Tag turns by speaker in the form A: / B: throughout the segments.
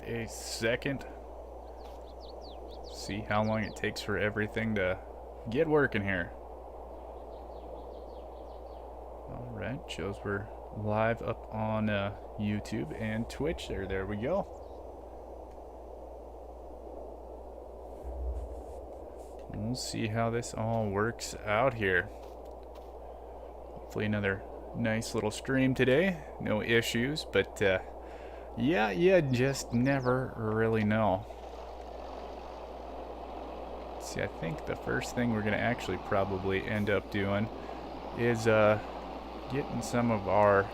A: A second. See how long it takes for everything to get working here. Alright, shows we're live up on YouTube and Twitch. There we go. We'll see how this all works out here. Hopefully another nice little stream today. No issues, but yeah, you just never really know. See, I think the first thing we're going to actually probably end up doing is getting some of our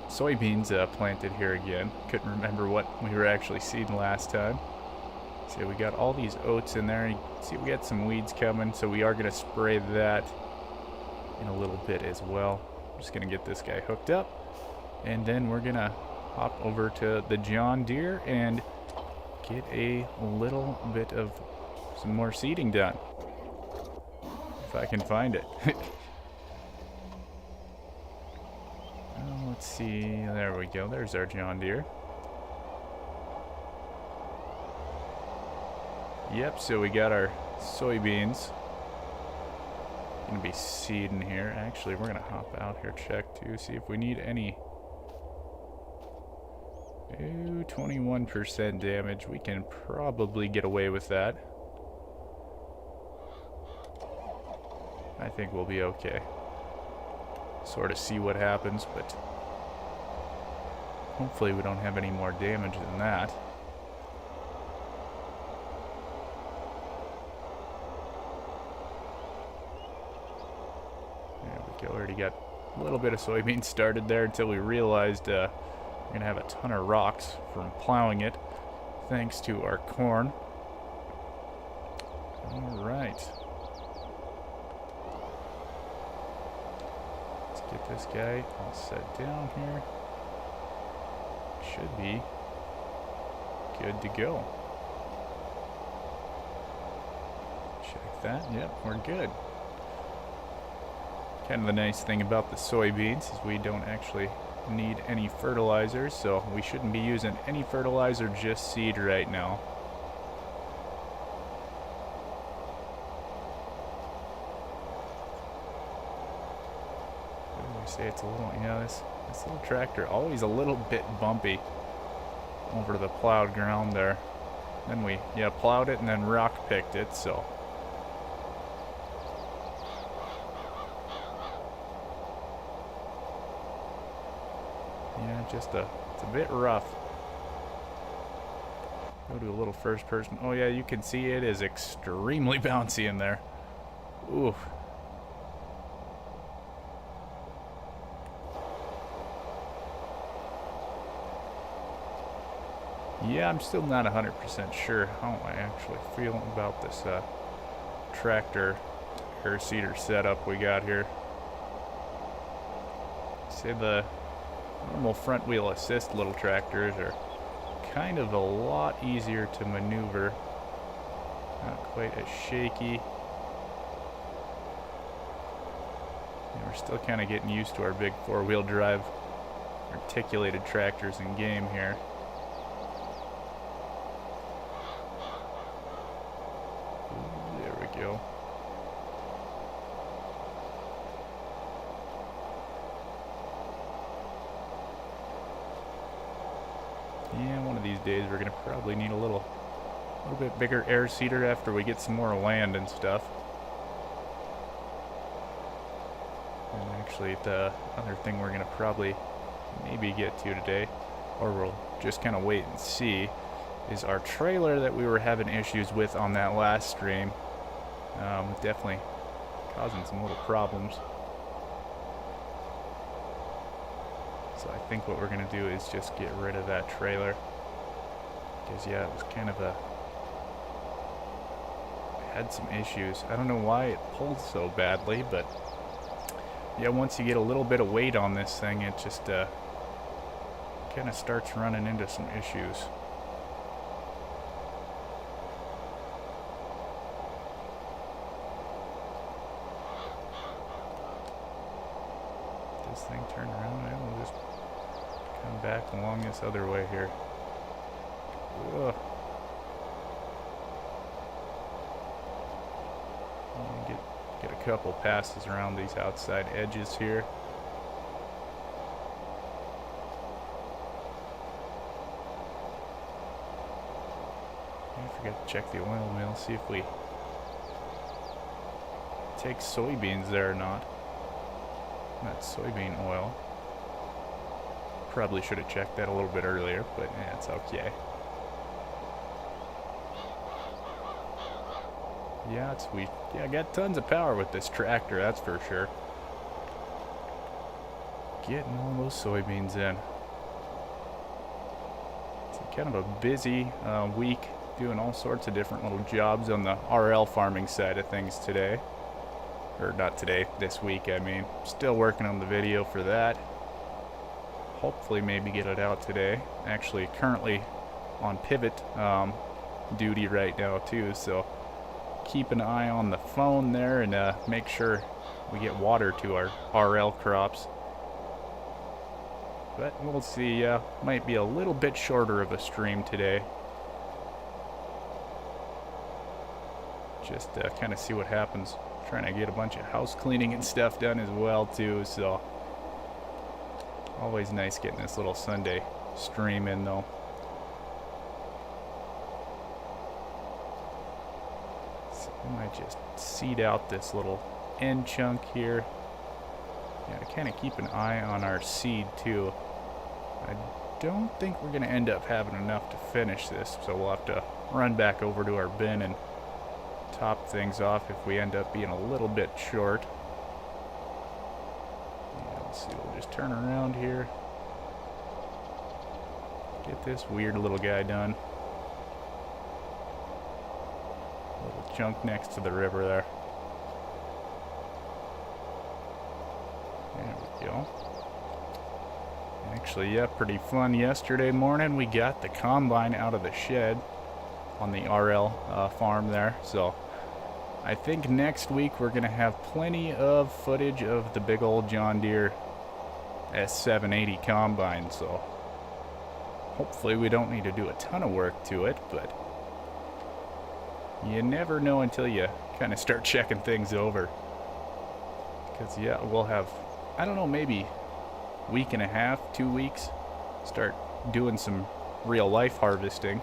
A: soybeans planted here again. Couldn't remember what we were actually seeding last time. See, we got all these oats in there. You see, we got some weeds coming, so we are going to spray that in a little bit as well. I'm just going to get this guy hooked up, and then we're going to hop over to the John Deere and get a little bit of some more seeding done. If I can find it. Let's see. There we go. There's our John Deere. Yep, so we got our soybeans. Gonna be seeding here. Actually, we're gonna hop out here, check too, see if we need any. Ooh, 21% damage. We can probably get away with that. I think we'll be okay. Sort of see what happens, but hopefully we don't have any more damage than that. There we go. Already got a little bit of soybeans started there until we realized we're going to have a ton of rocks from plowing it, thanks to our corn. Alright. Get this guy all set down here. Should be good to go. Check that. Yep, we're good. Kind of the nice thing about the soybeans is we don't actually need any fertilizer, so we shouldn't be using any fertilizer, just seed right now. Say it's a little, yeah, this little tractor always a little bit bumpy over the plowed ground there. Then we plowed it and then rock picked it, so yeah, it's a bit rough. Go to a little first person. Oh yeah, you can see it is extremely bouncy in there. Ooh. Yeah, I'm still not 100% sure how I actually feel about this tractor air seeder setup we got here. Say the normal front wheel assist little tractors are kind of a lot easier to maneuver. Not quite as shaky. And we're still kind of getting used to our big four-wheel drive articulated tractors in game here. Go. Yeah, one of these days we're gonna probably need a little bit bigger air seeder after we get some more land and stuff. And actually, the other thing we're gonna probably maybe get to today, or we'll just kind of wait and see, is our trailer that we were having issues with on that last stream. Definitely causing some little problems. So I think what we're going to do is just get rid of that trailer. Because yeah, it was kind of had some issues. I don't know why it pulled so badly, but yeah, once you get a little bit of weight on this thing, it just kind of starts running into some issues. This thing turn around and we'll just come back along this other way here. couple passes around these outside edges here. I forgot to check the oil mill, see if we take soybeans there or not. That's soybean oil. Probably should have checked that a little bit earlier, but it's okay. Yeah, it's sweet. Yeah, I got tons of power with this tractor, that's for sure. Getting all those soybeans in. It's kind of a busy week, doing all sorts of different little jobs on the RL farming side of things today. Or not today, this week, I mean. Still working on the video for that. Hopefully maybe get it out today. Actually, currently on pivot duty right now too, so keep an eye on the phone there and make sure we get water to our RL crops. But we'll see, might be a little bit shorter of a stream today. Just kind of see what happens. Trying to get a bunch of house cleaning and stuff done as well too, so always nice getting this little Sunday stream in though. So I might just seed out this little end chunk here. Yeah, to kind of keep an eye on our seed too. I don't think we're going to end up having enough to finish this, so we'll have to run back over to our bin and top things off if we end up being a little bit short. Yeah, let's see, we'll just turn around here. Get this weird little guy done. Little chunk next to the river there. There we go. Actually, yeah, pretty fun. Yesterday morning we got the combine out of the shed on the RL farm there, so I think next week we're gonna have plenty of footage of the big old John Deere S780 combine, so hopefully we don't need to do a ton of work to it, but you never know until you kind of start checking things over. Because yeah, we'll have, I don't know, maybe week and a half, 2 weeks, start doing some real life harvesting.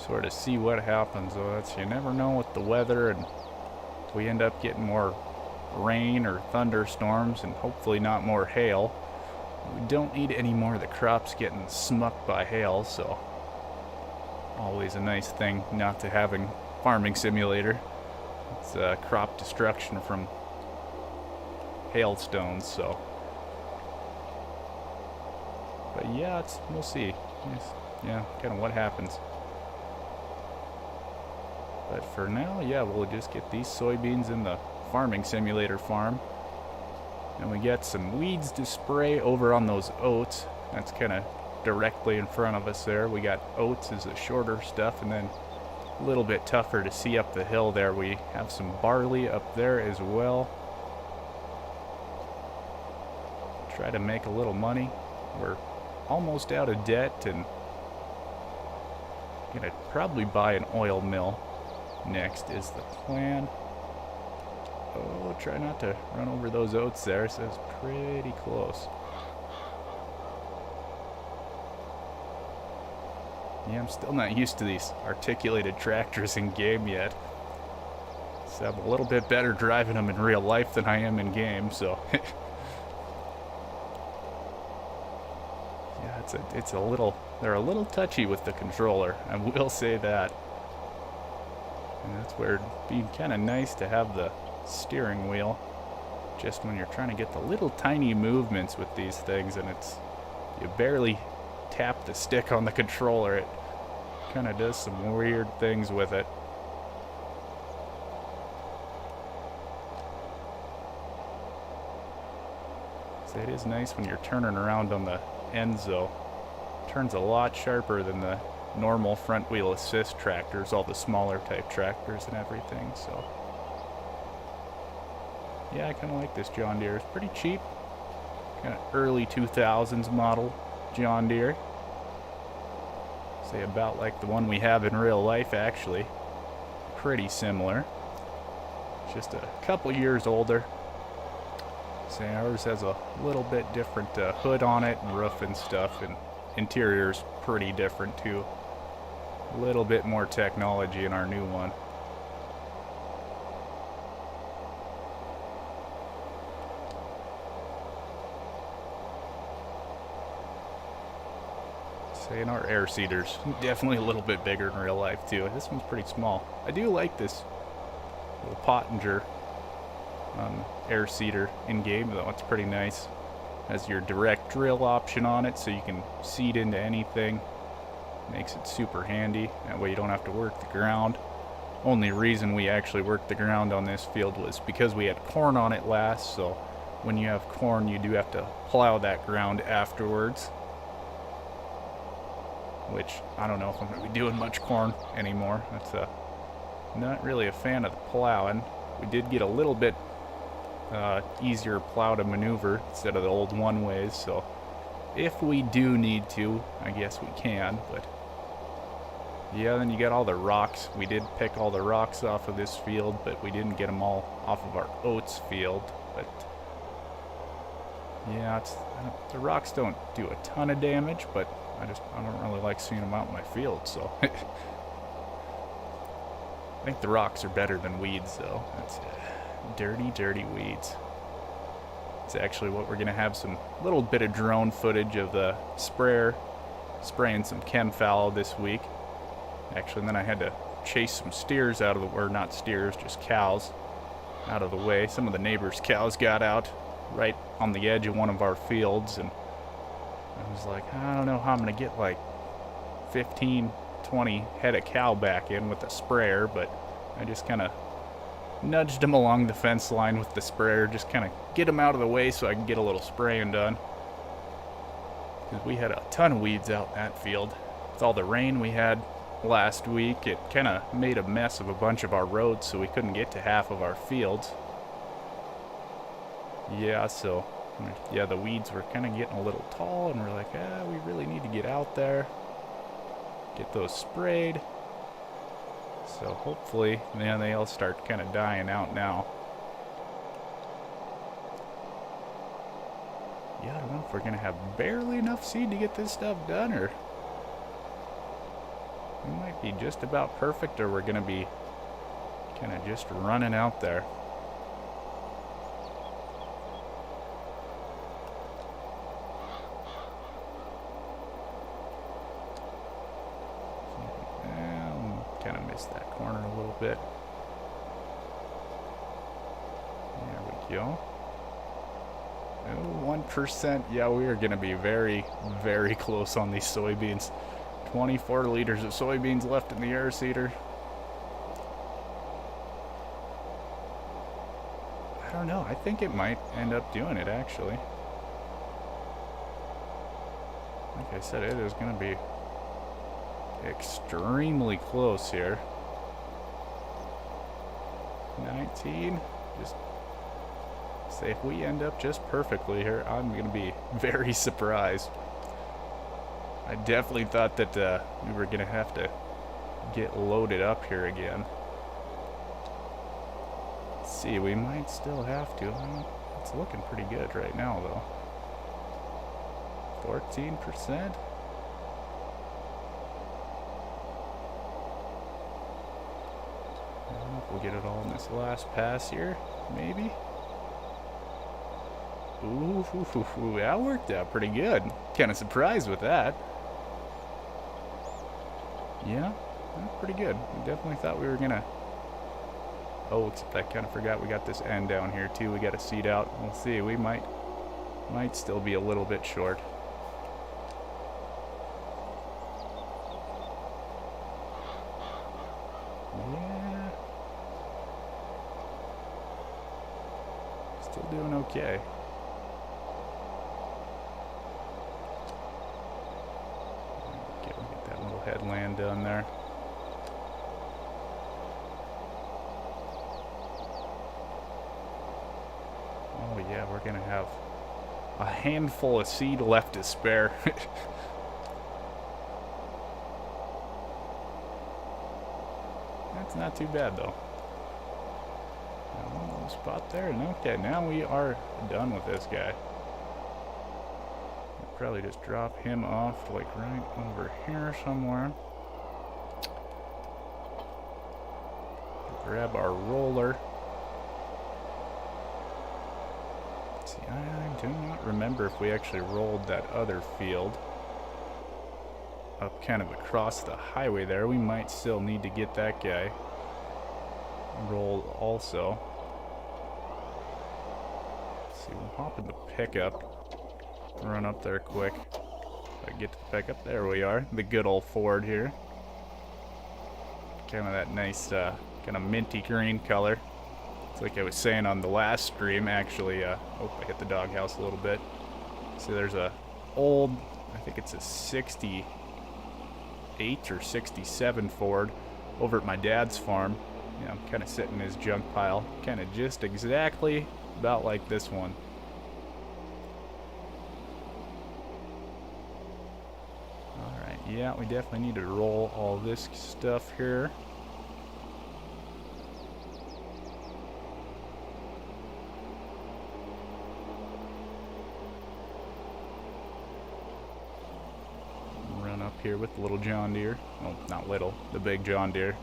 A: Sort of see what happens. So that's, you never know with the weather, and if we end up getting more rain or thunderstorms and hopefully not more hail, we don't need any more of the crops getting smucked by hail, so always a nice thing not to having Farming Simulator. It's crop destruction from hailstones, so. But yeah, we'll see. Yeah, kind of what happens. But for now, yeah, we'll just get these soybeans in the Farming Simulator farm. And we got some weeds to spray over on those oats. That's kind of directly in front of us there. We got oats as the shorter stuff, and then a little bit tougher to see up the hill there. We have some barley up there as well. Try to make a little money. We're almost out of debt, and gonna probably buy an oil mill next is the plan. Oh, try not to run over those oats there, so it's pretty close. Yeah, I'm still not used to these articulated tractors in game yet. So I'm a little bit better driving them in real life than I am in game, so. Yeah, it's a little, they're a little touchy with the controller, I will say that. And that's where it'd be kind of nice to have the steering wheel just when you're trying to get the little tiny movements with these things, and you barely tap the stick on the controller. It kind of does some weird things with it. So it is nice when you're turning around on the ends though. Turns a lot sharper than the normal front wheel assist tractors, all the smaller type tractors and everything, so. Yeah, I kind of like this John Deere. It's pretty cheap. Kind of early 2000s model John Deere. Say about like the one we have in real life, actually. Pretty similar. just a couple years older. So ours has a little bit different hood on it and roof and stuff, and interior's pretty different too. A little bit more technology in our new one. And our air seeder's definitely a little bit bigger in real life too. This one's pretty small. I do like this little Pottinger air seeder in game though. It's pretty nice. Has your direct drill option on it, so you can seed into anything. Makes it super handy. That way you don't have to work the ground. Only reason we actually worked the ground on this field was because we had corn on it last. So when you have corn, you do have to plow that ground afterwards. Which, I don't know if I'm going to be doing much corn anymore. That's not really a fan of the plowing. We did get a little bit easier plow to maneuver instead of the old one-ways, so if we do need to, I guess we can, but yeah, then you got all the rocks. We did pick all the rocks off of this field, but we didn't get them all off of our oats field, but yeah, the rocks don't do a ton of damage, but I don't really like seeing them out in my field, so. I think the rocks are better than weeds, though. That's dirty, dirty weeds. It's actually what we're going to have some little bit of drone footage of the sprayer spraying some chem fallow this week. Actually, then I had to chase some steers out of the, or not steers, just cows out of the way. Some of the neighbors' cows got out right on the edge of one of our fields, and I was like, I don't know how I'm going to get like 15, 20 head of cow back in with a sprayer, but I just kind of nudged them along the fence line with the sprayer, just kind of get them out of the way so I can get a little spraying done. Because we had a ton of weeds out in that field. With all the rain we had last week, it kind of made a mess of a bunch of our roads, so we couldn't get to half of our fields. Yeah, so yeah, the weeds were kind of getting a little tall, and we're like, we really need to get out there, get those sprayed. So hopefully, yeah, they all start kind of dying out now. Yeah, I don't know if we're going to have barely enough seed to get this stuff done, or we might be just about perfect, or we're going to be kind of just running out there. Kind of missed that corner a little bit. There we go. Oh, 1%. Yeah, we are going to be very, very close on these soybeans. 24 liters of soybeans left in the air seeder. I don't know. I think it might end up doing it, actually. Like I said, it is going to be extremely close here. 19. Just say if we end up just perfectly here, I'm going to be very surprised. I definitely thought that we were going to have to get loaded up here again. Let's see, we might still have to. It's looking pretty good right now, though. 14%. We'll get it all in this last pass here, maybe. Ooh, that worked out pretty good. Kind of surprised with that. Yeah, pretty good. We definitely thought we were gonna. Oh, except I kind of forgot we got this end down here too. We got to seed out. We'll see. We might still be a little bit short. Still doing okay. Get that little headland done there. Oh yeah, we're gonna have a handful of seed left to spare. That's not too bad though. spot there. And okay, now we are done with this guy. I'll probably just drop him off like right over here somewhere. Grab our roller. Let's see, I do not remember if we actually rolled that other field up kind of across the highway there. We might still need to get that guy rolled also. Let's see, we'll hop in the pickup, run up there quick. If I get to the pickup, there we are, the good old Ford here. Kind of that nice, kind of minty green color. It's like I was saying on the last stream, actually. Oh, I hit the doghouse a little bit. So there's a old, I think it's a 68 or 67 Ford over at my dad's farm. You know, kind of sitting in his junk pile, kind of just exactly about like this one. Alright, yeah, we definitely need to roll all this stuff here. Run up here with the little John Deere. Well, not little, the big John Deere.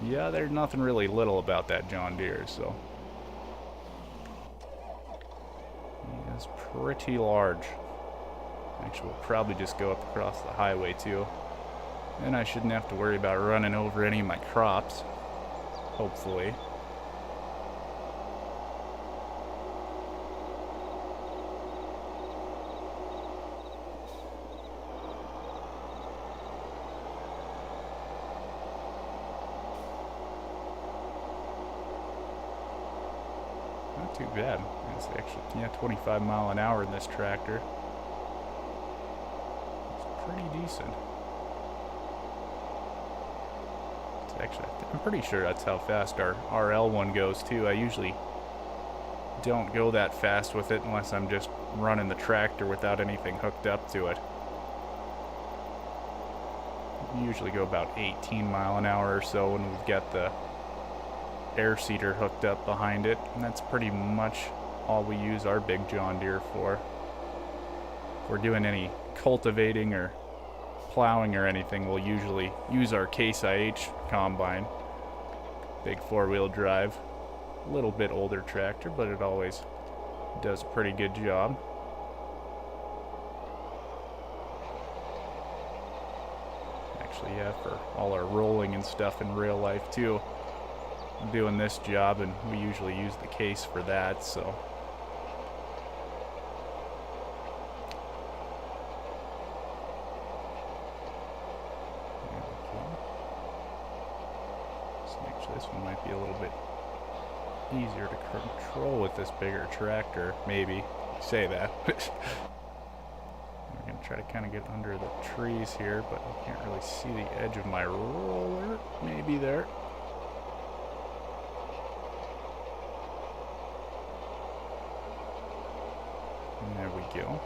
A: Yeah, there's nothing really little about that John Deere, so. He is pretty large. Actually, we'll probably just go up across the highway, too. Then I shouldn't have to worry about running over any of my crops. Hopefully. Not too bad. It's actually, yeah, 25 mile an hour in this tractor. It's pretty decent. It's actually, I'm pretty sure that's how fast our RL one goes too. I usually don't go that fast with it unless I'm just running the tractor without anything hooked up to it. We usually go about 18 mile an hour or so when we've got the air seeder hooked up behind it, and that's pretty much all we use our big John Deere for. If we're doing any cultivating or plowing or anything, we'll usually use our Case IH combine. Big four-wheel drive. A little bit older tractor, but it always does a pretty good job. Actually, yeah, for all our rolling and stuff in real life too. I'm doing this job, and we usually use the Case for that, so. Actually, this one might be a little bit easier to control with this bigger tractor, maybe. Say that. I'm gonna try to kind of get under the trees here, but I can't really see the edge of my roller. Maybe there. And there we go.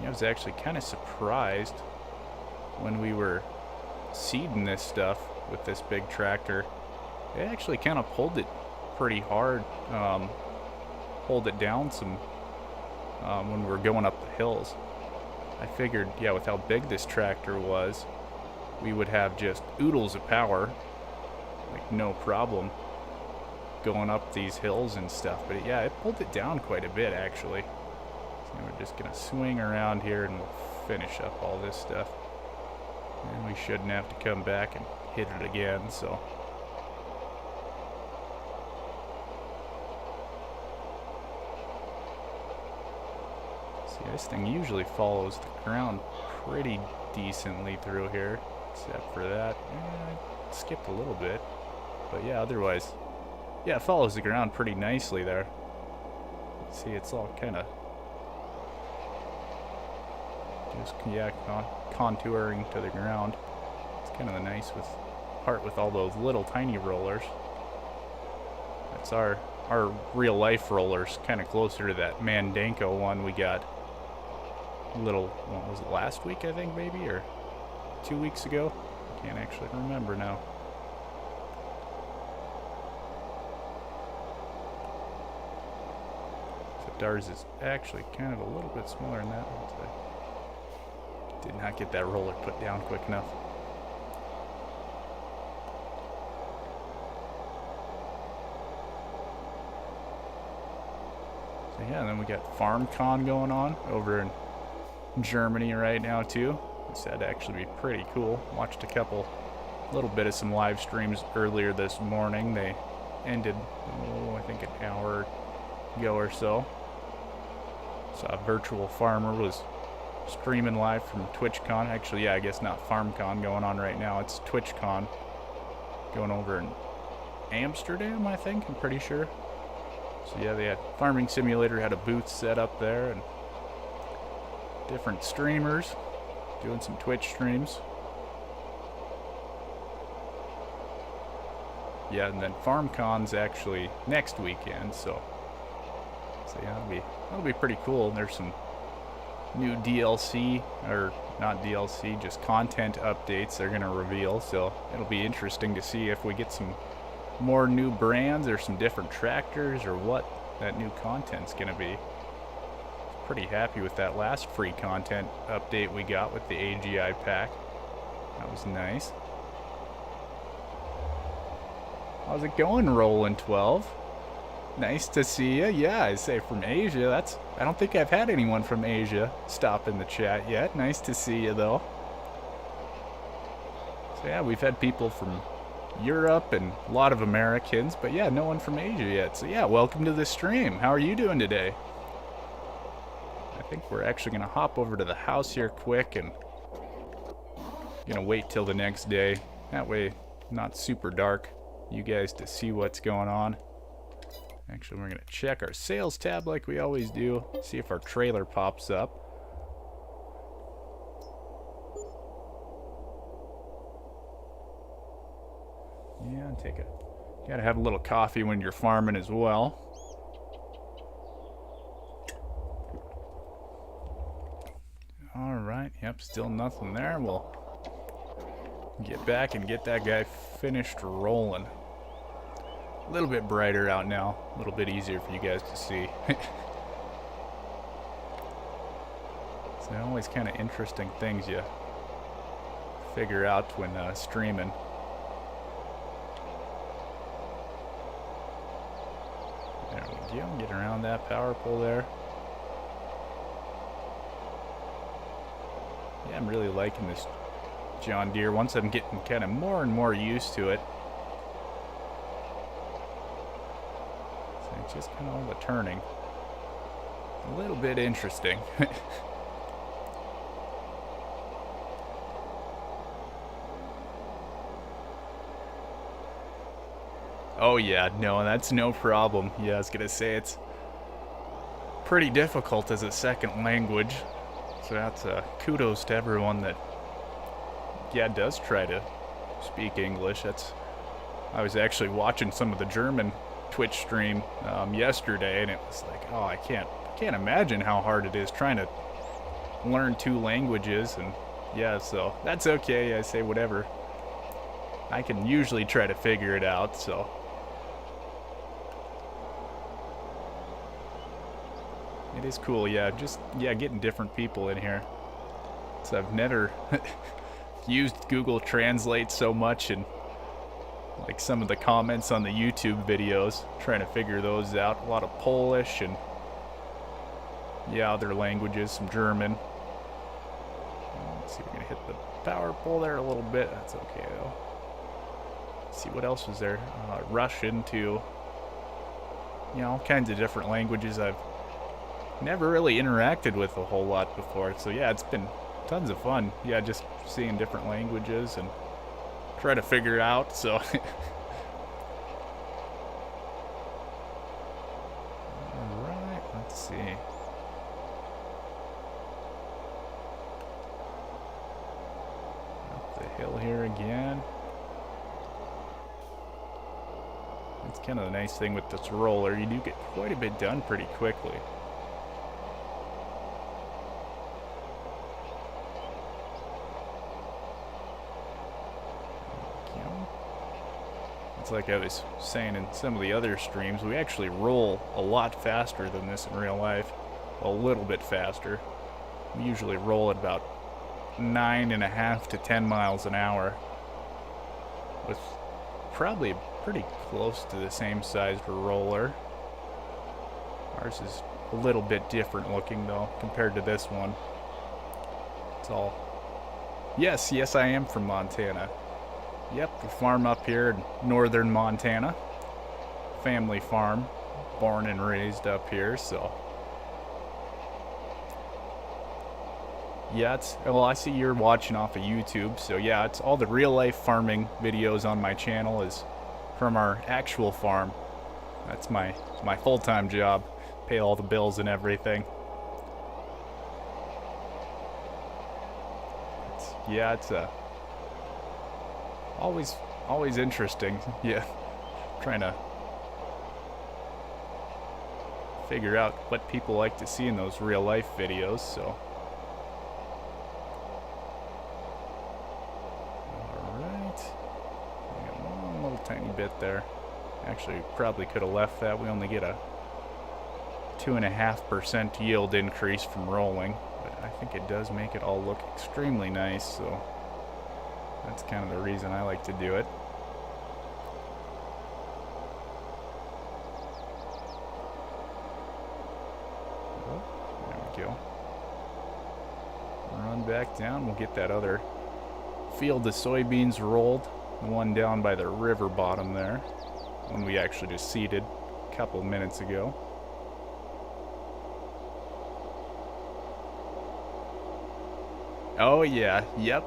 A: I was actually kind of surprised when we were seeding this stuff with this big tractor. It actually kind of pulled it pretty hard, pulled it down some when we were going up the hills. I figured, yeah, with how big this tractor was, we would have just oodles of power, like no problem, going up these hills and stuff. But yeah, it pulled it down quite a bit, actually. So we're just gonna swing around here and we'll finish up all this stuff. And we shouldn't have to come back and hit it again, so. See, this thing usually follows the ground pretty decently through here, except for that. I skipped a little bit, but yeah, otherwise, yeah, it follows the ground pretty nicely there. See, it's all kind of just, yeah, contouring to the ground. It's kind of the nice part with all those little tiny rollers. That's our real life rollers, kind of closer to that Mandanko one we got. What was it, last week, I think, maybe, or 2 weeks ago? Can't actually remember now. So Dar's is actually kind of a little bit smaller than that. Did not get that roller put down quick enough. So yeah, and then we got FarmCon going on over in Germany right now too. This had to actually be pretty cool. Watched a little bit of some live streams earlier this morning. They ended, I think an hour ago or so. So a virtual farmer was streaming live from TwitchCon. Actually, yeah, I guess not FarmCon going on right now. It's TwitchCon going over in Amsterdam, I think. I'm pretty sure. So yeah, they had Farming Simulator had a booth set up there and different streamers doing some Twitch streams. Yeah, and then FarmCon's actually next weekend, so yeah, that'll be pretty cool. There's some new DLC, or not DLC, just content updates they're gonna reveal, so it'll be interesting to see if we get some more new brands or some different tractors or what that new content's gonna be. Pretty happy with that last free content update we got with the AGI pack. That was nice. How's it going, Roland 12? Nice to see you. Yeah, I say from Asia. I don't think I've had anyone from Asia stop in the chat yet. Nice to see you though. So yeah, we've had people from Europe and a lot of Americans, but yeah, no one from Asia yet. So yeah, welcome to the stream. How are you doing today? I think we're actually gonna hop over to the house here quick and gonna wait till the next day. That way, not super dark. You guys to see what's going on. Actually, we're gonna check our sales tab like we always do. See if our trailer pops up. Yeah, gotta have a little coffee when you're farming as well. Alright, yep, still nothing there. We'll get back and get that guy finished rolling. A little bit brighter out now, a little bit easier for you guys to see. So always kind of interesting things you figure out when streaming. There we go, get around that power pole there. Yeah, I'm really liking this John Deere. Once I'm getting kind of more and more used to it. So it's just kind of all the turning. A little bit interesting. Oh yeah, no, that's no problem. Yeah, I was gonna say it's pretty difficult as a second language. So that's kudos to everyone that, yeah, does try to speak English. I was actually watching some of the German Twitch stream yesterday, and it was like, oh, I can't imagine how hard it is trying to learn two languages. And yeah, so that's okay. I say whatever. I can usually try to figure it out. So it is cool. Yeah, just getting different people in here. So I've never used Google Translate so much, and like some of the comments on the YouTube videos, trying to figure those out. A lot of Polish and yeah, other languages, some German. Let's see, we're gonna hit the power pole there a little bit. That's okay though. Let's see what else was there. Russian too. You know, all kinds of different languages I've never really interacted with a whole lot before. So yeah, it's been tons of fun. Yeah, just seeing different languages and try to figure out. So alright, let's see. Up the hill here again. That's kind of the nice thing with this roller. You do get quite a bit done pretty quickly. It's like I was saying in some of the other streams, we actually roll a lot faster than this in real life. A little bit faster. We usually roll at about 9.5 to 10 miles an hour, with probably pretty close to the same sized roller. Ours is a little bit different looking though compared to this one. It's all... Yes, I am from Montana. Yep, we farm up here in northern Montana. Family farm, born and raised up here, so... Yeah, well, I see you're watching off of YouTube, so yeah, it's all the real-life farming videos on my channel is from our actual farm. That's my full-time job. Pay all the bills and everything. It's always interesting. Yeah, trying to figure out what people like to see in those real-life videos, so... Tiny bit there. Actually, probably could have left that. We only get a 2.5% yield increase from rolling, but I think it does make it all look extremely nice, so that's kind of the reason I like to do it. Oh, there we go. Run back down. We'll get that other field of soybeans rolled. The one down by the river bottom there, when we actually just seeded a couple minutes ago. Oh yeah, yep.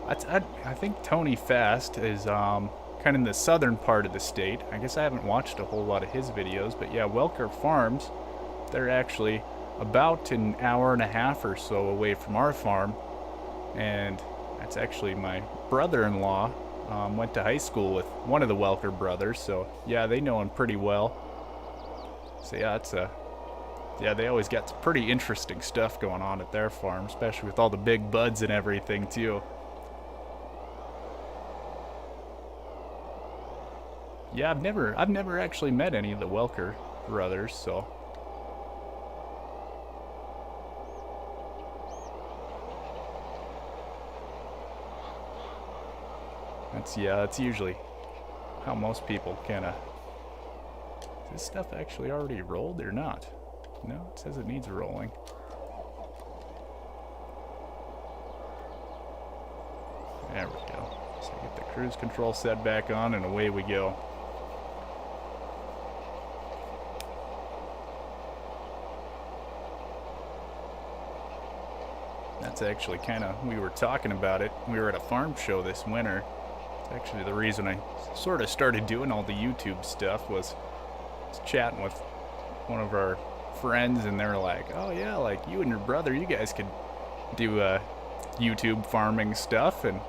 A: I think Tony Fast is kind of in the southern part of the state. I guess I haven't watched a whole lot of his videos, but yeah, Welker Farms, they're actually about an hour and a half or so away from our farm, and that's actually my brother-in-law. Went to high school with one of the Welker brothers, so yeah, they know him pretty well. So yeah, yeah, they always got some pretty interesting stuff going on at their farm, especially with all the big buds and everything too. Yeah, I've never actually met any of the Welker brothers, so. That's usually how most people kinda... Is this stuff actually already rolled or not? No, it says it needs rolling. There we go. So get the cruise control set back on and away we go. That's actually kinda, we were talking about it. We were at a farm show this winter. Actually, the reason I sort of started doing all the YouTube stuff was chatting with one of our friends, and they're like, oh yeah, like you and your brother, you guys could do YouTube farming stuff. And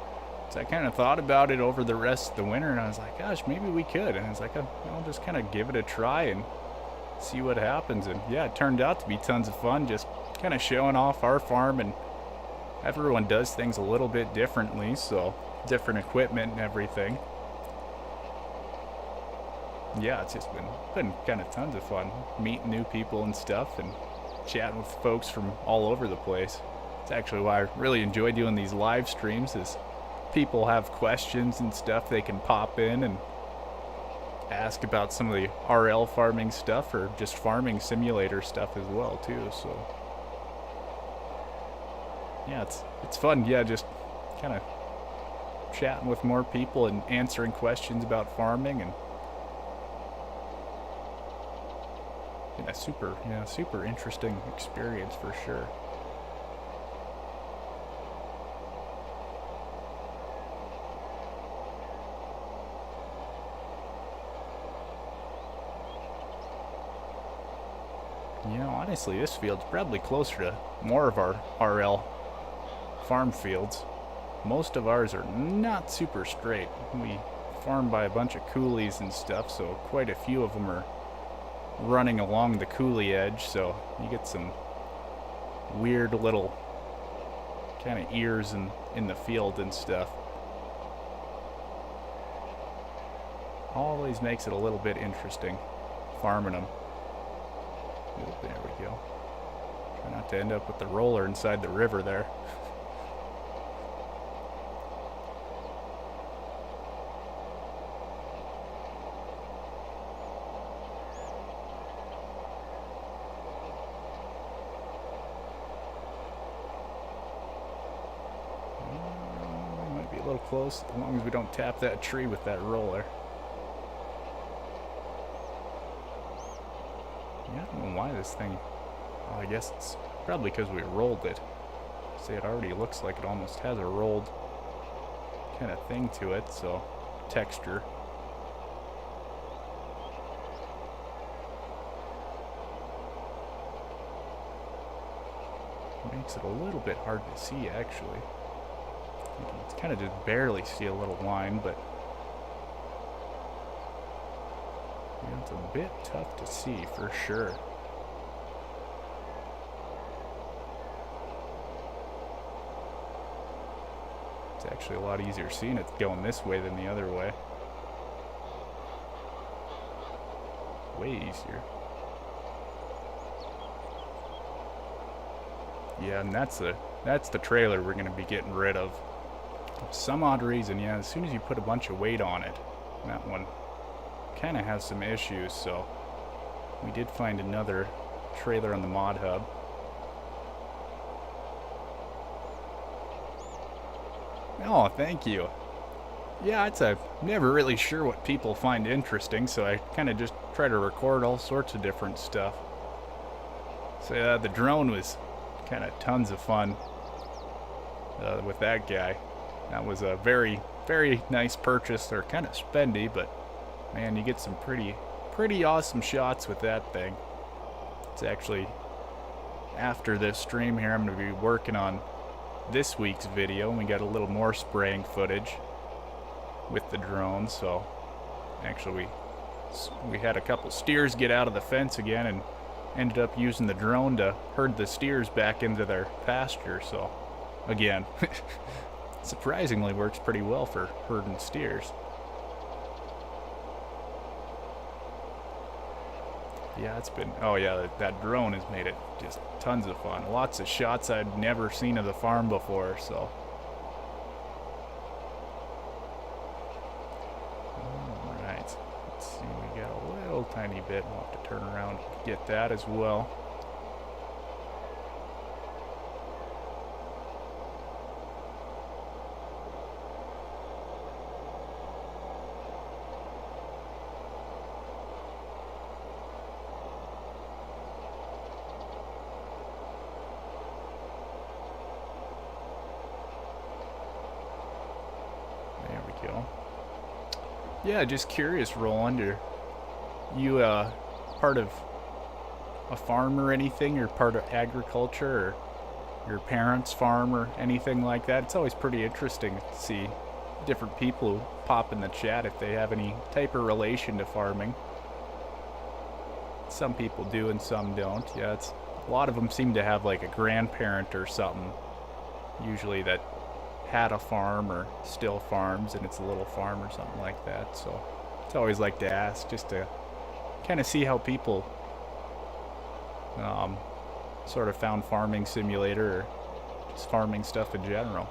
A: so I kind of thought about it over the rest of the winter, and I was like, gosh, maybe we could. And I was like, I'll just kind of give it a try and see what happens. And yeah, it turned out to be tons of fun, just kind of showing off our farm, and everyone does things a little bit differently, so different equipment and everything. Yeah, it's just been kind of tons of fun meeting new people and stuff, and chatting with folks from all over the place. It's actually why I really enjoy doing these live streams, is people have questions and stuff they can pop in and ask about some of the RL farming stuff, or just farming simulator stuff as well too. So yeah, it's fun. Yeah, just kind of chatting with more people and answering questions about farming, and super interesting experience for sure. You know, honestly, this field's probably closer to more of our RL farm fields. Most of ours are not super straight. We farm by a bunch of coulees and stuff, so quite a few of them are running along the coulee edge, so you get some weird little kind of ears in the field and stuff. Always makes it a little bit interesting farming them. Ooh, there we go. Try not to end up with the roller inside the river there. Might be a little close, as long as we don't tap that tree with that roller. Yeah, I don't know why this thing... Oh, I guess it's probably because we rolled it. See, it already looks like it almost has a rolled kind of thing to it, so texture. Makes it a little bit hard to see, actually. You can kind of just barely see a little line, but yeah, it's a bit tough to see for sure. It's actually a lot easier seeing it going this way than the other way. Way easier. Yeah, and that's the trailer we're going to be getting rid of. For some odd reason, yeah, as soon as you put a bunch of weight on it, that one kind of has some issues, so we did find another trailer on the mod hub. Oh, thank you. Yeah, I'm never really sure what people find interesting, so I kind of just try to record all sorts of different stuff. So the drone was kind of tons of fun with that guy. That was a very, very nice purchase. They're kind of spendy, but man, you get some pretty awesome shots with that thing. It's actually, after this stream here, I'm going to be working on this week's video, and we got a little more spraying footage with the drone. So actually we had a couple steers get out of the fence again and ended up using the drone to herd the steers back into their pasture. So again, surprisingly works pretty well for herding steers. Yeah, it's been, oh yeah, that drone has made it just tons of fun. Lots of shots I'd never seen of the farm before, so. Alright, let's see, we got a little tiny bit. We'll have to turn around and get that as well. Yeah, just curious, Roland, are you part of a farm or anything? You're part of agriculture, or your parents' farm or anything like that? It's always pretty interesting to see different people who pop in the chat if they have any type of relation to farming. Some people do and some don't. Yeah, a lot of them seem to have like a grandparent or something, usually, that had a farm or still farms, and it's a little farm or something like that. So it's always like to ask, just to kind of see how people sort of found Farming Simulator or just farming stuff in general.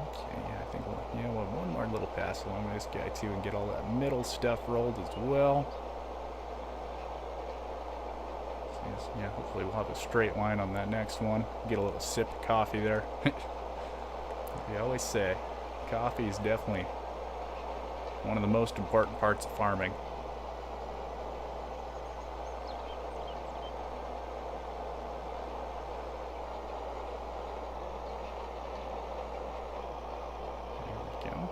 A: Okay, yeah, I think we'll have one more little pass along this guy too and get all that middle stuff rolled as well. Yeah, hopefully we'll have a straight line on that next one. Get a little sip of coffee there. I always say, coffee is definitely one of the most important parts of farming. There we go.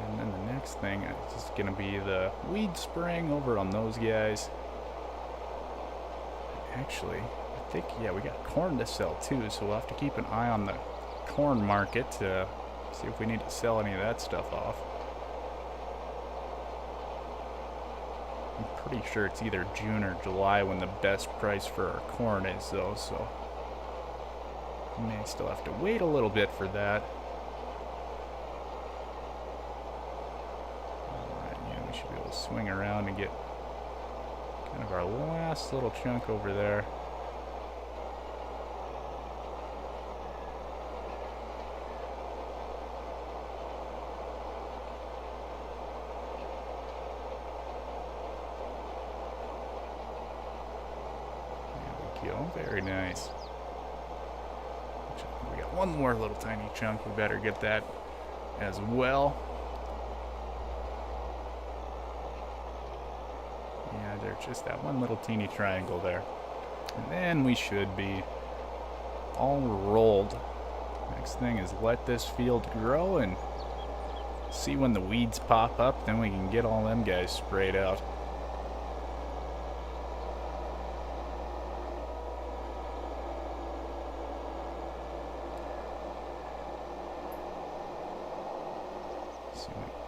A: And then the next thing is just going to be the weed spraying over on those guys. Actually, I think, yeah, we got corn to sell too, so we'll have to keep an eye on the corn market to see if we need to sell any of that stuff off. I'm pretty sure it's either June or July when the best price for our corn is, though, so we may still have to wait a little bit for that. Alright, yeah, we should be able to swing around and get kind of our last little chunk over there. Very nice. We got one more little tiny chunk. We better get that as well. Yeah, there's just that one little teeny triangle there. And then we should be all rolled. Next thing is let this field grow and see when the weeds pop up. Then we can get all them guys sprayed out.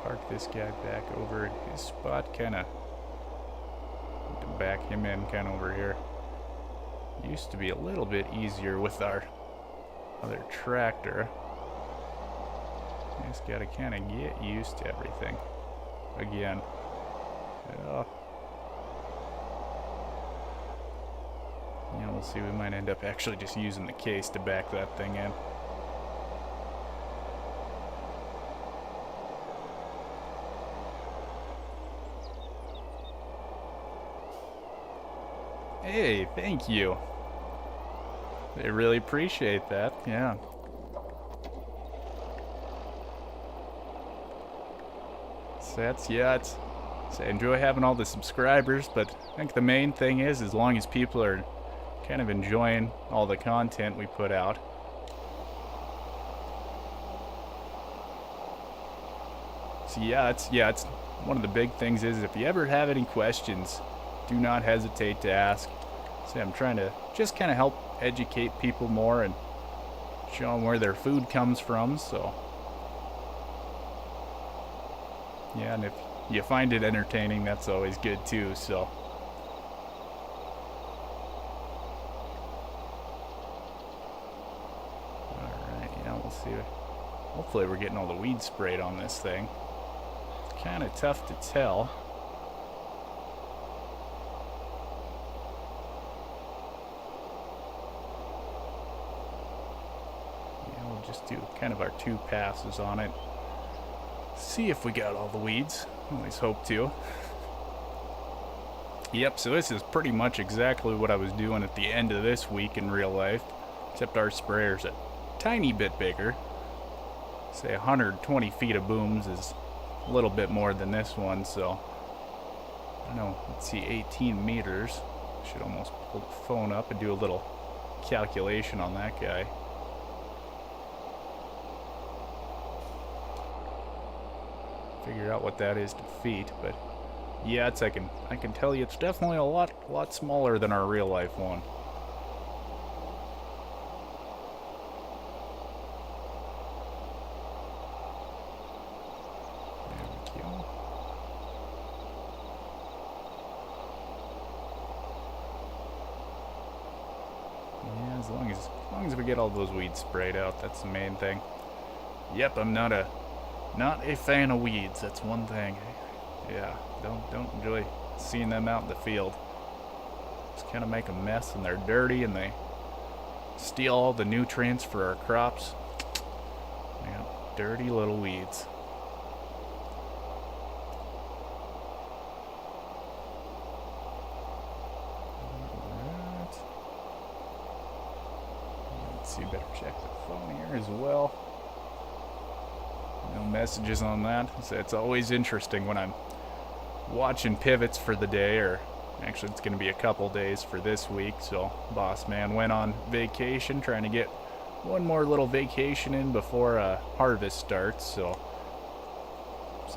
A: Park this guy back over at his spot, kind of to back him in kind of over here. Used to be a little bit easier with our other tractor. Just gotta kind of get used to everything again. Yeah, we'll see. We might end up actually just using the case to back that thing in. Hey, thank you. I really appreciate that, yeah. So I enjoy having all the subscribers, but I think the main thing is as long as people are kind of enjoying all the content we put out. So it's one of the big things is if you ever have any questions, do not hesitate to ask. See, I'm trying to just kind of help educate people more and show them where their food comes from, so. Yeah, and if you find it entertaining, that's always good too, so. Alright, yeah, we'll see. Hopefully we're getting all the weeds sprayed on this thing. It's kind of tough to tell. Just do kind of our 2 passes on it. See if we got all the weeds. Always hope to. Yep, so this is pretty much exactly what I was doing at the end of this week in real life. Except our sprayer's a tiny bit bigger. Say 120 feet of booms is a little bit more than this one, so I don't know, let's see, 18 meters. Should almost pull the phone up and do a little calculation on that guy. Figure out what that is to feet, but yeah, I can tell you it's definitely a lot smaller than our real life one. There we go. Yeah, as long as we get all those weeds sprayed out, that's the main thing. Yep, I'm not a fan of weeds, that's one thing. Yeah, don't enjoy seeing them out in the field. Just kind of make a mess and they're dirty and they steal all the nutrients for our crops. Yeah, dirty little weeds. Alright. Let's see, better check the phone here as well. No messages on that. So it's always interesting when I'm watching pivots for the day, or actually it's going to be a couple days for this week. So boss man went on vacation, trying to get one more little vacation in before harvest starts. So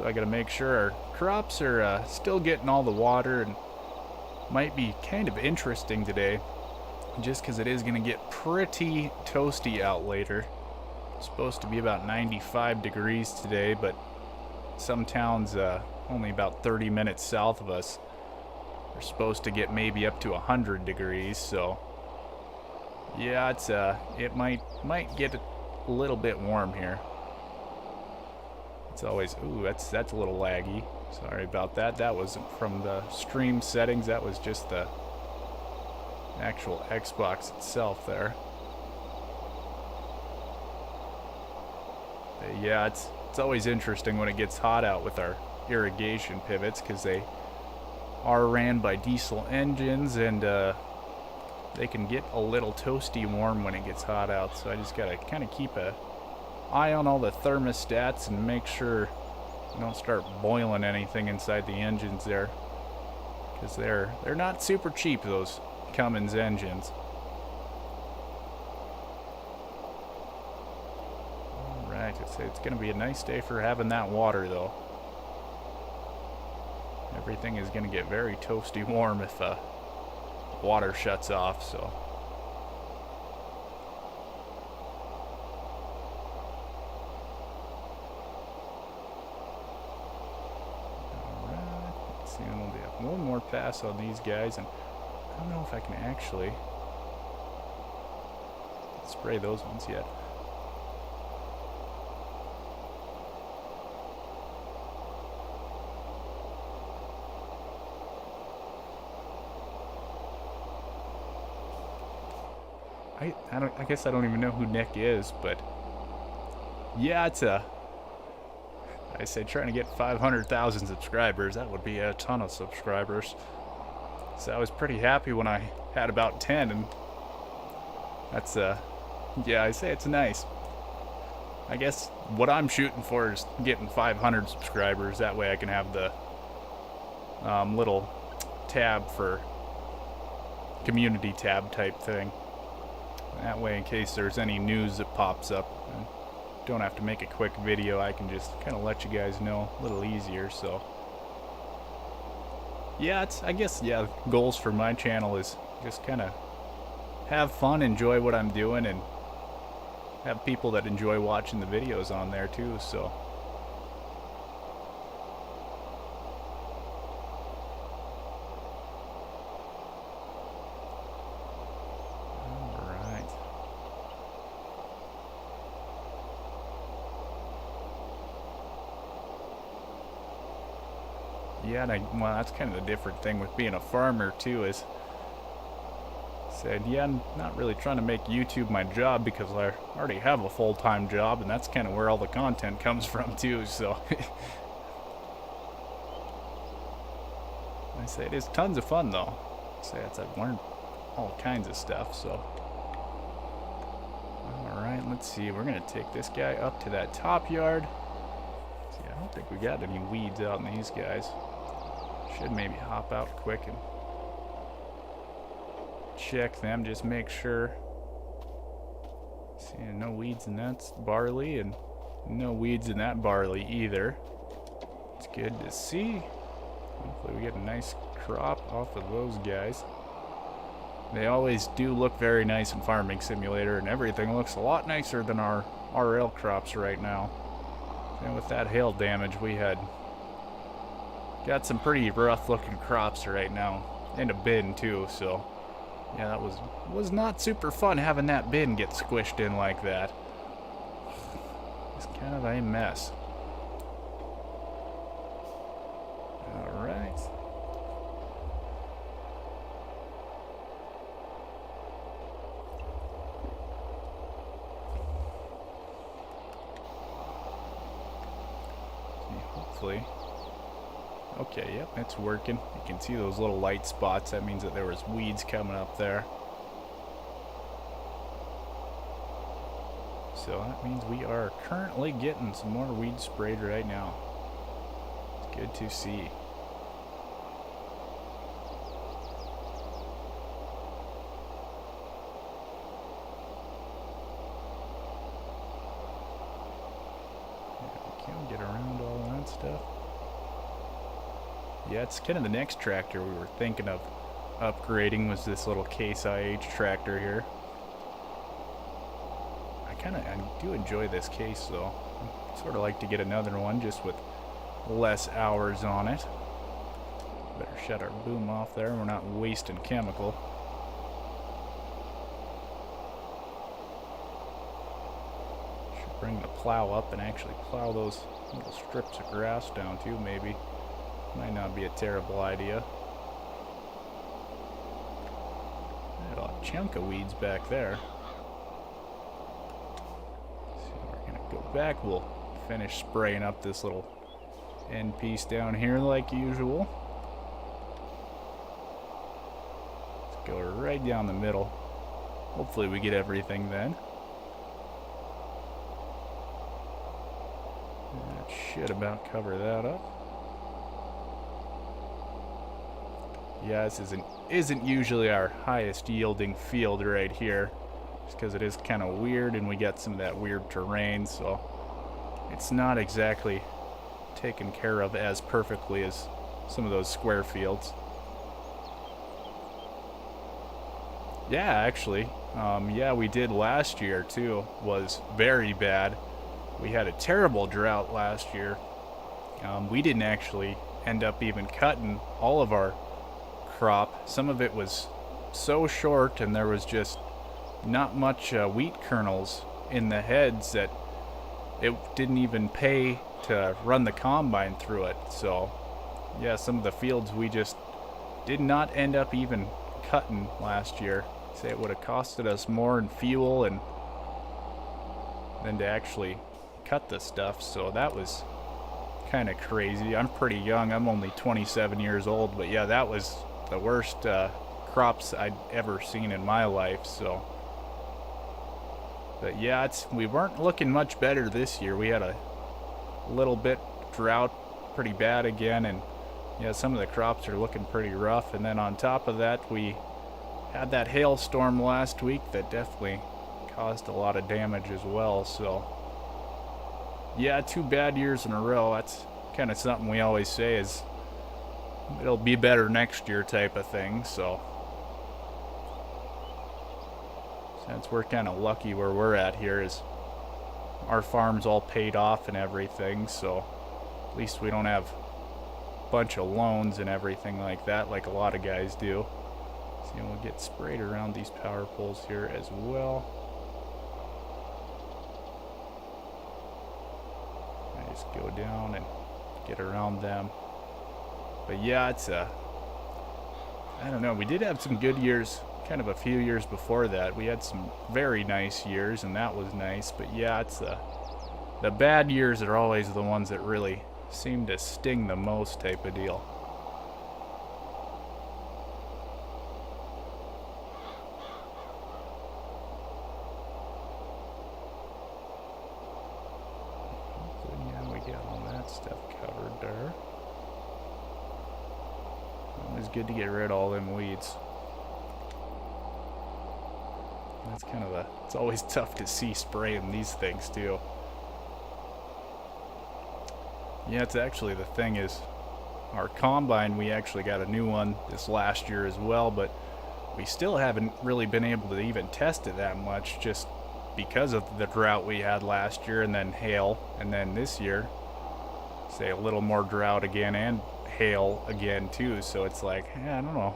A: I got to make sure our crops are still getting all the water, and might be kind of interesting today just because it is going to get pretty toasty out later. It's supposed to be about 95 degrees today, but some towns only about 30 minutes south of us We're supposed to get maybe up to 100 degrees, so yeah, it might get a little bit warm here. It's always, ooh, that's a little laggy. Sorry about that. That wasn't from the stream settings. That was just the actual Xbox itself there. But yeah, it's always interesting when it gets hot out with our irrigation pivots, because they are ran by diesel engines, and they can get a little toasty warm when it gets hot out. So I just gotta kind of keep an eye on all the thermostats and make sure you don't start boiling anything inside the engines there, because they're not super cheap, those Cummins engines. Alright, it's gonna be a nice day for having that water though. Everything is gonna get very toasty warm if water shuts off, so. Alright, let's see, we'll have one more pass on these guys, and I don't know if I can actually spray those ones yet. I guess I don't even know who Nick is, but yeah, I said trying to get 500,000 subscribers. That would be a ton of subscribers. So I was pretty happy when I had about 10, and that's yeah, I say it's nice. I guess what I'm shooting for is getting 500 subscribers. That way I can have the little tab for community tab type thing. That way, in case there's any news that pops up, I don't have to make a quick video. I can just kind of let you guys know a little easier. So yeah, I guess, yeah, goals for my channel is just kind of have fun, enjoy what I'm doing, and have people that enjoy watching the videos on there too, so. Alright. Yeah, and well, that's kind of the different thing with being a farmer too, is said, yeah, I'm not really trying to make YouTube my job, because I already have a full-time job, and that's kind of where all the content comes from too, so. I say it is tons of fun though. I've learned all kinds of stuff, so. Alright, let's see, we're gonna take this guy up to that top yard. See, I don't think we got any weeds out in these guys. Should maybe hop out quick and check them, just make sure. See, no weeds in that barley, and no weeds in that barley either. It's good to see. Hopefully we get a nice crop off of those guys. They always do look very nice in Farming Simulator, and everything looks a lot nicer than our RL crops right now. And with that hail damage, we got some pretty rough looking crops right now, and a bin too, so yeah, that was not super fun having that bin get squished in like that. It's kind of a mess. Alright. Hopefully. Okay, yep, it's working. You can see those little light spots. That means that there was weeds coming up there. So that means we are currently getting some more weeds sprayed right now. It's good to see. Yeah, we can get around all that stuff. Yeah, it's kind of the next tractor we were thinking of upgrading was this little Case IH tractor here. I do enjoy this case though. I'd sort of like to get another one just with less hours on it. Better shut our boom off there. We're not wasting chemical. Should bring the plow up and actually plow those little strips of grass down too, maybe. Might not be a terrible idea. Got a chunk of weeds back there. So we're gonna go back. We'll finish spraying up this little end piece down here like usual. Let's go right down the middle. Hopefully we get everything then. That should about cover that up. Yeah, this isn't usually our highest yielding field right here, just because it is kind of weird and we got some of that weird terrain, so it's not exactly taken care of as perfectly as some of those square fields. Yeah, actually, yeah, we did last year too. Was very bad. We had a terrible drought last year. We didn't actually end up even cutting all of our crop. Some of it was so short and there was just not much wheat kernels in the heads that it didn't even pay to run the combine through it. So yeah, some of the fields we just did not end up even cutting last year. Say it would have costed us more in fuel and than to actually cut the stuff. So that was kind of crazy. I'm pretty young. I'm only 27 years old, but yeah, that was the worst crops I'd ever seen in my life. So, but yeah, we weren't looking much better this year. We had a little bit drought, pretty bad again, and yeah, some of the crops are looking pretty rough. And then on top of that, we had that hailstorm last week that definitely caused a lot of damage as well. So yeah, 2 bad years in a row. That's kind of something we always say is it'll be better next year type of thing. So since we're kind of lucky where we're at here, is our farm's all paid off and everything, so at least we don't have a bunch of loans and everything like that like a lot of guys do. So we'll get sprayed around these power poles here as well. I just go down and get around them. But yeah, it's I don't know, we did have some good years, kind of a few years before that. We had some very nice years, and that was nice. But yeah, it's the bad years are always the ones that really seem to sting the most type of deal. Hopefully, yeah, we got all that stuff covered there. It's good to get rid of all them weeds. That's kind of it's always tough to see spraying these things too. Yeah, it's actually, the thing is, our combine, we actually got a new one this last year as well, but we still haven't really been able to even test it that much, just because of the drought we had last year, and then hail, and then this year, say a little more drought again and hail again too. So it's like, I don't know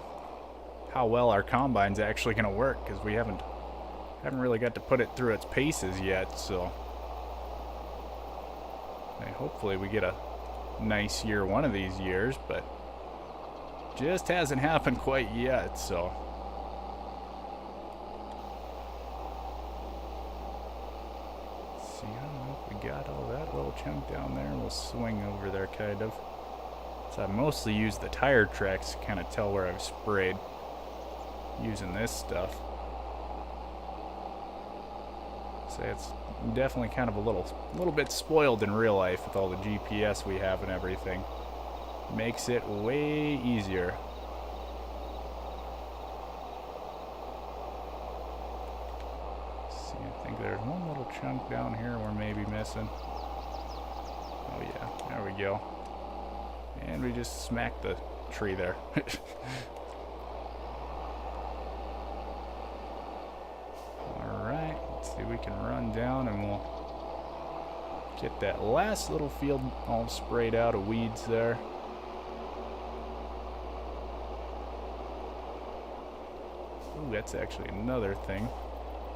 A: how well our combine's actually going to work, because we haven't really got to put it through its paces yet. So hopefully we get a nice year one of these years, but just hasn't happened quite yet. So let's see, I don't know if we got all that little chunk down there. We'll swing over there kind of. So I mostly use the tire tracks to kind of tell where I've sprayed using this stuff. So it's definitely kind of a little bit spoiled in real life with all the GPS we have and everything. Makes it way easier. Let's see, I think there's one little chunk down here we're maybe missing. Oh yeah, there we go. And we just smacked the tree there. Alright, let's see if we can run down and we'll get that last little field all sprayed out of weeds there. Ooh, that's actually another thing.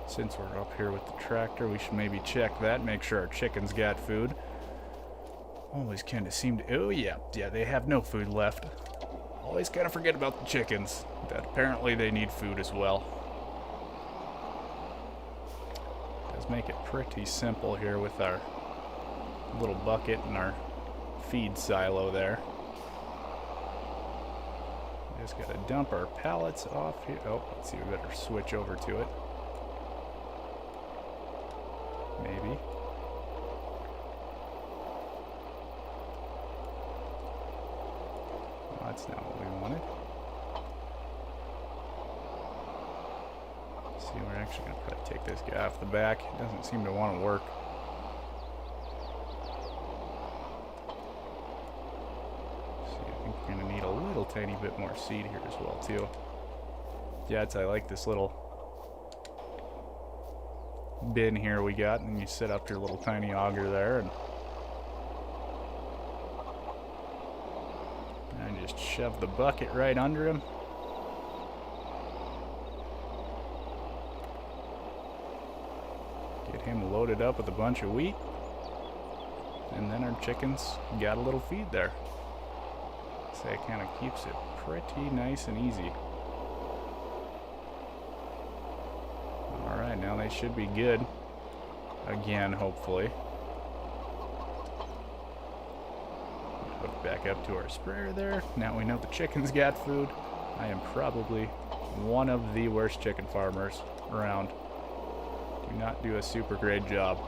A: Since we're up here with the tractor, we should maybe check that, make sure our chickens got food. Always kind of seem to... Oh, yeah, they have no food left. Always kind of forget about the chickens, that apparently they need food as well. Does make it pretty simple here with our little bucket and our feed silo there. Just gotta dump our pallets off here. Oh, let's see, we better switch over to it. Maybe. Well, that's not what we wanted. See, we're actually gonna probably take this guy off the back. It doesn't seem to want to work. Gonna need a little tiny bit more seed here as well too. Yeah, I like this little bin here we got, and you set up your little tiny auger there and just shove the bucket right under him. Get him loaded up with a bunch of wheat, and then our chickens got a little feed there. So it kind of keeps it pretty nice and easy. Alright, now they should be good. Again, hopefully. Hook back up to our sprayer there. Now we know the chickens got food. I am probably one of the worst chicken farmers around. Do not do a super great job.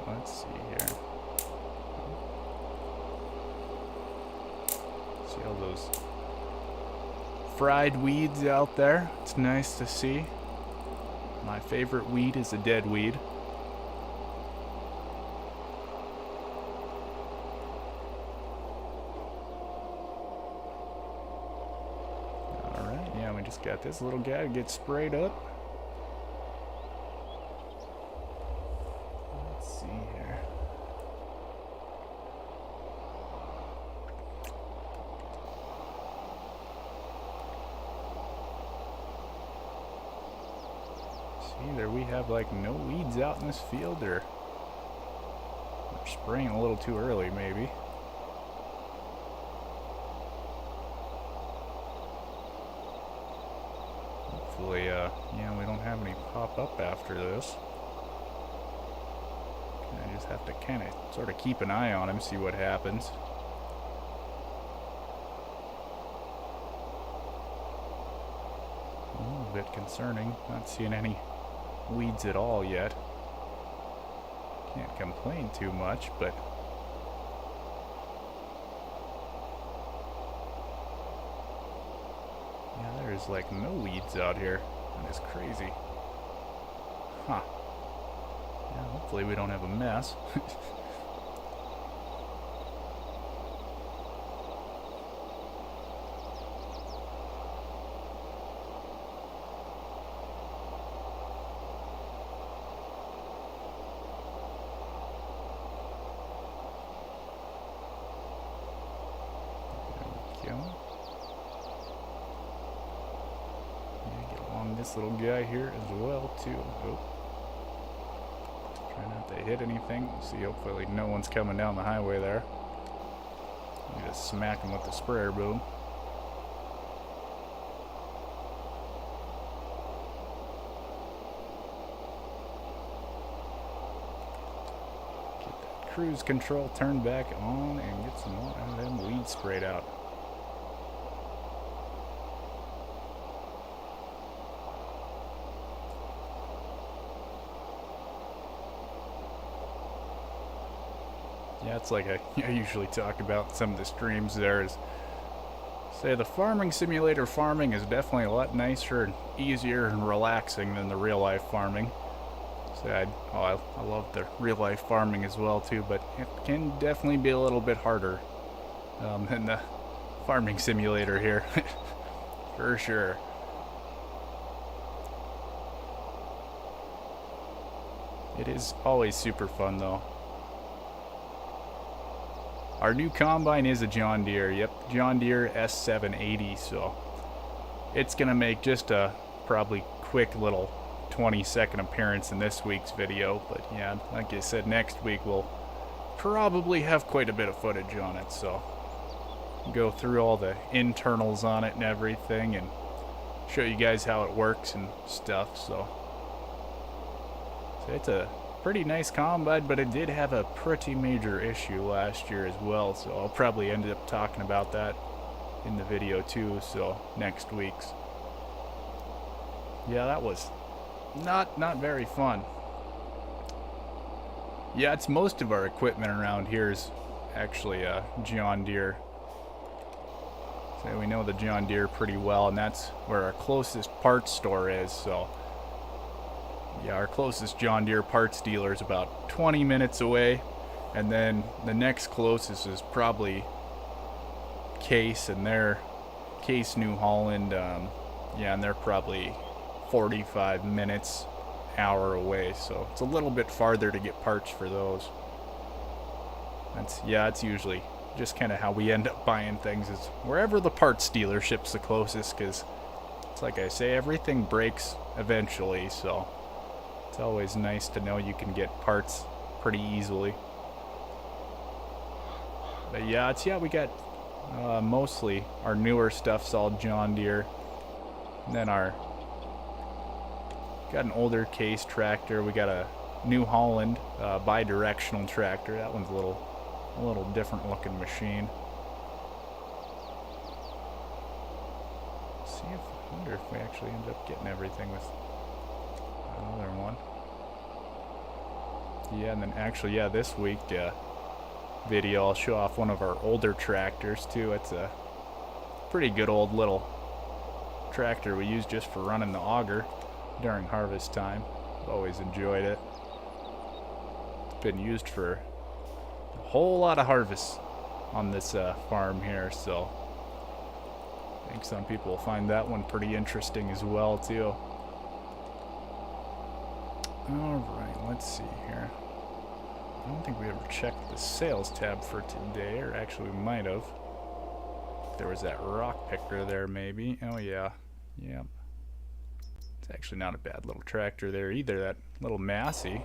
A: Let's see here. See all those fried weeds out there? It's nice to see. My favorite weed is a dead weed. Alright, yeah, we just got this little guy to get sprayed up. Let's see here. See, there we have like no weeds out in this field, or we're spraying a little too early maybe. Hopefully, yeah, we don't have any pop up after this. I just have to kind of sort of keep an eye on him, see what happens. A little bit concerning, not seeing any weeds at all yet. Can't complain too much, but yeah, there's like no weeds out here. That is crazy. Huh. Yeah, hopefully we don't have a mess. There we go. Yeah, get along this little guy here as well too. Oh. Try not to hit anything. See, hopefully no one's coming down the highway there. You just smack him with the sprayer boom. Get that cruise control turned back on and get some more of them weeds sprayed out. Yeah, it's like I usually talk about some of the streams there is, say, the farming simulator farming is definitely a lot nicer and easier and relaxing than the real life farming. So I love the real life farming as well too, but it can definitely be a little bit harder than the farming simulator here, for sure. It is always super fun though. Our new combine is a John Deere. Yep, John Deere S780. So it's gonna make just a probably quick little 20-second appearance in this week's video. But yeah, like I said, next week we'll probably have quite a bit of footage on it. So go through all the internals on it and everything and show you guys how it works and stuff. So it's a pretty nice combine, but it did have a pretty major issue last year as well, so I'll probably end up talking about that in the video too, so next week's. Yeah, that was not very fun. Yeah, it's most of our equipment around here is actually John Deere. So we know the John Deere pretty well, and that's where our closest parts store is, so yeah, our closest John Deere parts dealer is about 20 minutes away, and then the next closest is probably Case, and they're Case New Holland. Yeah, and they're probably 45 minutes, hour away, so it's a little bit farther to get parts for those. It's usually just kind of how we end up buying things, is wherever the parts dealership's the closest, because it's like I say, everything breaks eventually, so it's always nice to know you can get parts pretty easily. But yeah, we got mostly our newer stuff's all John Deere. And then got an older Case tractor. We got a New Holland bi-directional tractor. That one's a little different looking machine. I wonder if we actually end up getting everything with another one. Yeah, and then actually, yeah, this week video I'll show off one of our older tractors too. It's a pretty good old little tractor we use just for running the auger during harvest time. I've always enjoyed it. It's been used for a whole lot of harvests on this farm here, so I think some people will find that one pretty interesting as well too. Alright, let's see here. I don't think we ever checked the sales tab for today, or actually we might have. There was that rock picker there maybe. Oh yeah. Yep. It's actually not a bad little tractor there either, that little Massey.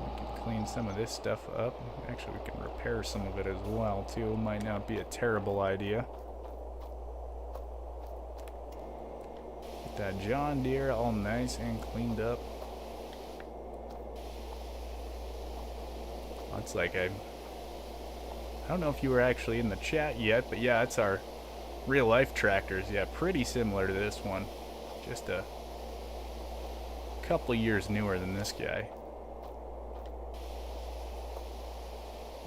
A: We can clean some of this stuff up. Actually we can repair some of it as well too. Might not be a terrible idea. That John Deere all nice and cleaned up. Looks like I don't know if you were actually in the chat yet, but yeah, it's our real life tractors. Yeah, pretty similar to this one. Just a couple years newer than this guy.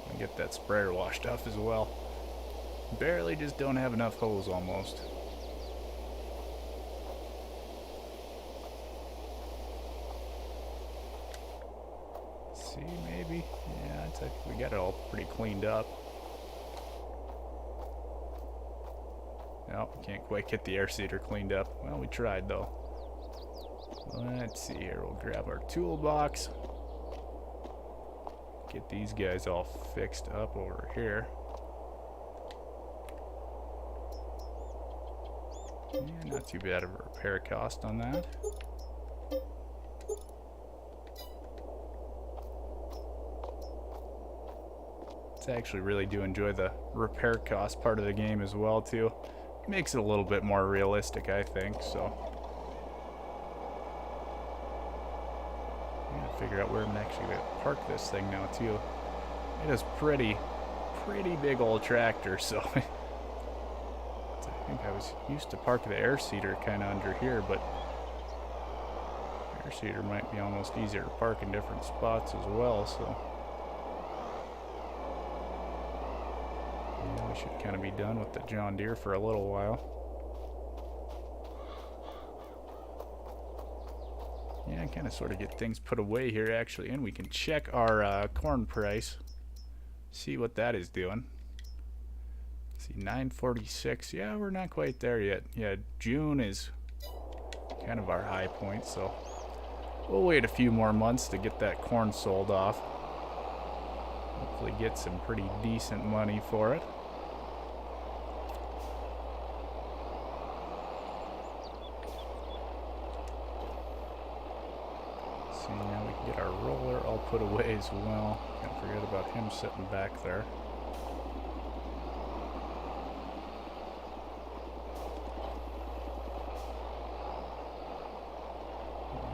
A: And get that sprayer washed off as well. Barely just don't have enough hose almost. See, maybe? Yeah, it's like we got it all pretty cleaned up. No, we can't quite get the air seeder cleaned up. Well, we tried though. Let's see here, we'll grab our toolbox. Get these guys all fixed up over here. Yeah, not too bad of a repair cost on that. I actually really do enjoy the repair cost part of the game as well too. It makes it a little bit more realistic, I think, so. I'm gonna figure out where I'm actually gonna park this thing now too. It is pretty big old tractor, so I think I was used to park the air seeder kind of under here, but air seeder might be almost easier to park in different spots as well, so. Yeah, we should kind of be done with the John Deere for a little while. Yeah, kind of sort of get things put away here actually, and we can check our corn price. See what that is doing. See, 946. Yeah, we're not quite there yet. Yeah, June is kind of our high point, so we'll wait a few more months to get that corn sold off. Hopefully get some pretty decent money for it. See, now we can get our roller all put away as well. Can't forget about him sitting back there.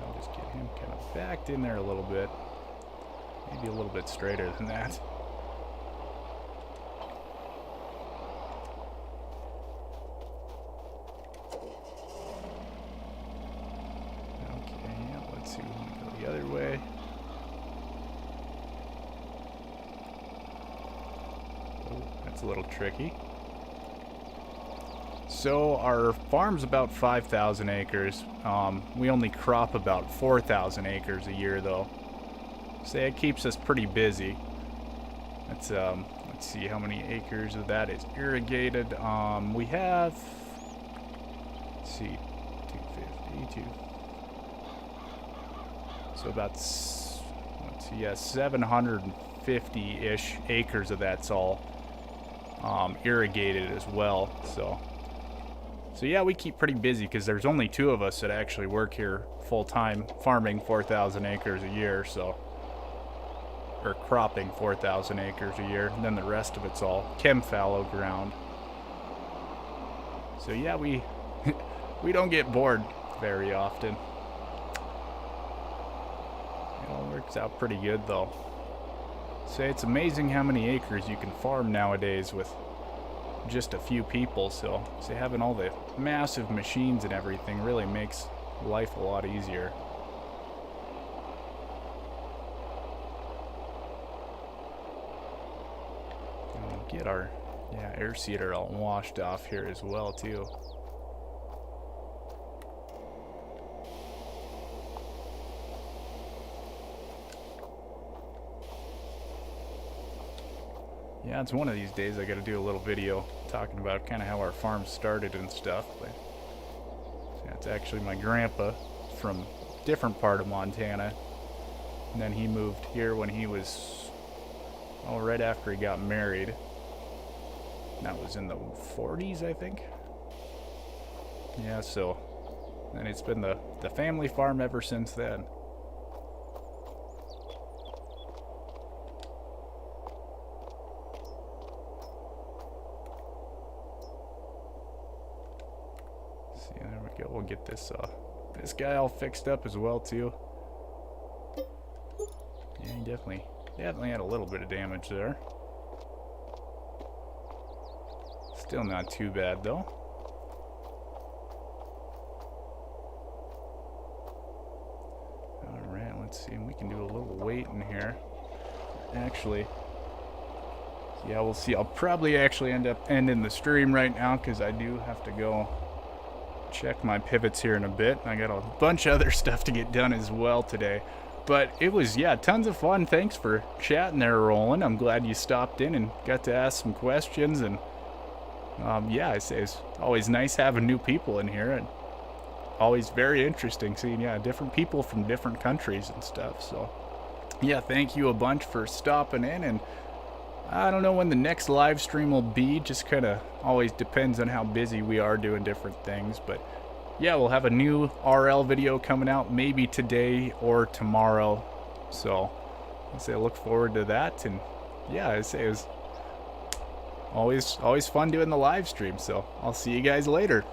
A: I'll just get him kind of backed in there a little bit. Maybe a little bit straighter than that. Other way. Oh, that's a little tricky. So our farm's about 5,000 acres. We only crop about 4,000 acres a year, though. So it keeps us pretty busy. Let's see how many acres of that is irrigated. We have, let's see, 250, so about, let's see, yeah, 750-ish acres of that's all irrigated as well. So yeah, we keep pretty busy because there's only 2 of us that actually work here full-time farming 4,000 acres a year, so, or cropping 4,000 acres a year, and then the rest of it's all chem fallow ground. So yeah, we don't get bored very often. It all works out pretty good, though. Say it's amazing how many acres you can farm nowadays with just a few people. So having all the massive machines and everything really makes life a lot easier. And we'll get our air seeder all washed off here as well too. Yeah, it's one of these days I gotta do a little video talking about kind of how our farm started and stuff. But yeah, it's actually my grandpa from a different part of Montana. And then he moved here when he was, oh, right after he got married. That was in the 40s, I think. Yeah, so, and it's been the family farm ever since then. See, there we go. We'll get this guy all fixed up as well too. Yeah, he definitely had a little bit of damage there. Still not too bad though. Alright, let's see. We can do a little waiting here. Actually, yeah, we'll see. I'll probably actually end up ending the stream right now because I do have to go check my pivots here in a bit. I got a bunch of other stuff to get done as well today. But it was, yeah, tons of fun. Thanks for chatting there, Roland. I'm glad you stopped in and got to ask some questions. And yeah, it's always nice having new people in here, and always very interesting seeing, yeah, different people from different countries and stuff. So yeah, thank you a bunch for stopping in, and I don't know when the next live stream will be. Just kind of always depends on how busy we are doing different things. But yeah, we'll have a new RL video coming out maybe today or tomorrow. So I say look forward to that. And yeah, I say it was always fun doing the live stream. So I'll see you guys later.